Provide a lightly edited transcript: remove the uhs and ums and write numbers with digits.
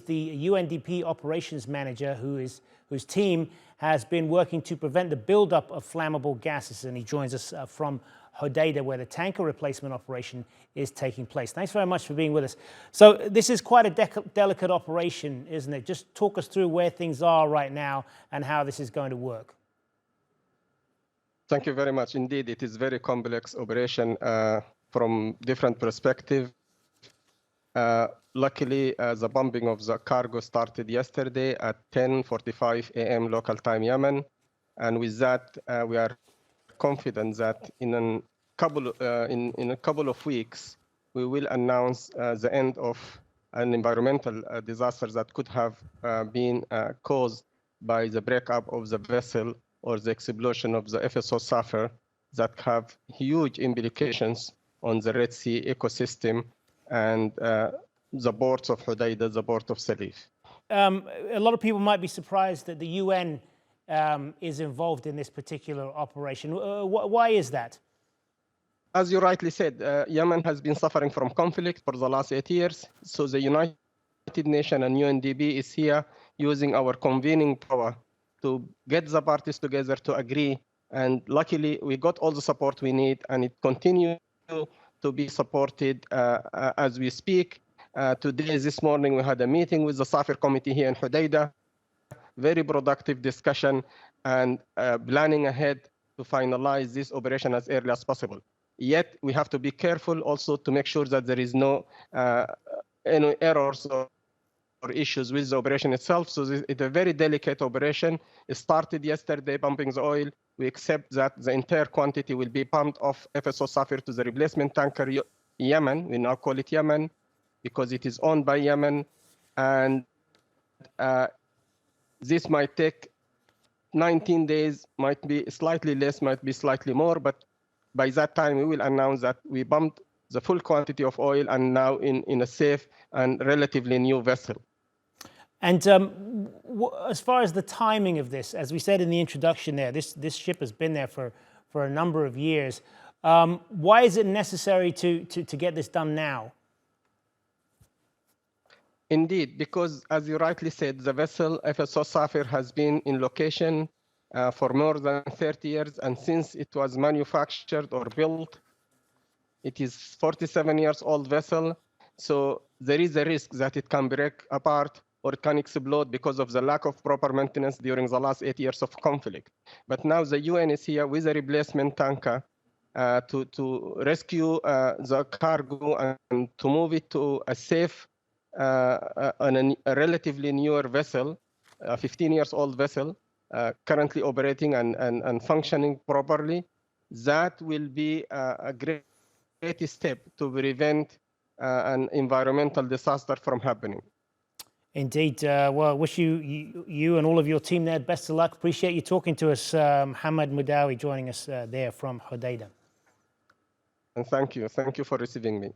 the UNDP operations manager whose team has been working to prevent the buildup of flammable gases, and he joins us from Hodeidah, where the tanker replacement operation is taking place. Thanks very much for being with us. So this is quite a delicate operation, isn't it? Just talk us through where things are right now and how this is going to work. Thank you very much. Indeed, it is a very complex operation from different perspectives. Luckily, the pumping of the cargo started yesterday at 10:45 a.m. local time Yemen. And with that, we are confident that in a couple of weeks, we will announce the end of an environmental disaster that could have been caused by the breakup of the vessel or the explosion of the FSO sulfur that have huge implications on the Red Sea ecosystem and the ports of Hodeidah, the port of Salif. A lot of people might be surprised that the UN is involved in this particular operation. Why is that? As you rightly said, Yemen has been suffering from conflict for the last 8 years. So the United Nations and UNDP is here using our convening power to get the parties together to agree. And luckily, we got all the support we need, and it continues to be supported as we speak. Today, this morning, we had a meeting with the Safir Committee here in Hodeidah. Very productive discussion and planning ahead to finalize this operation as early as possible. Yet, we have to be careful also to make sure that there is no any errors or issues with the operation itself. So it's a very delicate operation. It started yesterday pumping the oil. We accept that the entire quantity will be pumped off FSO Safir to the replacement tanker Yemen. We now call it Yemen because it is owned by Yemen. And this might take 19 days, might be slightly less, might be slightly more, but by that time we will announce that we pumped the full quantity of oil and now in a safe and relatively new vessel. And as far as the timing of this, as we said in the introduction there, this ship has been there for a number of years. Why is it necessary to get this done now? Indeed, because as you rightly said, the vessel FSO Safir has been in location for more than 30 years. And since it was manufactured or built, it is 47 years old vessel. So there is a risk that it can break apart or it can explode because of the lack of proper maintenance during the last 8 years of conflict. But now the UN is here with a replacement tanker to rescue the cargo and to move it to a safe and a relatively newer vessel, a 15 years old vessel, currently operating and functioning properly. That will be a great step to prevent an environmental disaster from happening. Indeed. Well, wish you and all of your team there best of luck. Appreciate you talking to us. Mohammed Mudawi joining us there from Hodeidah. And thank you. Thank you for receiving me.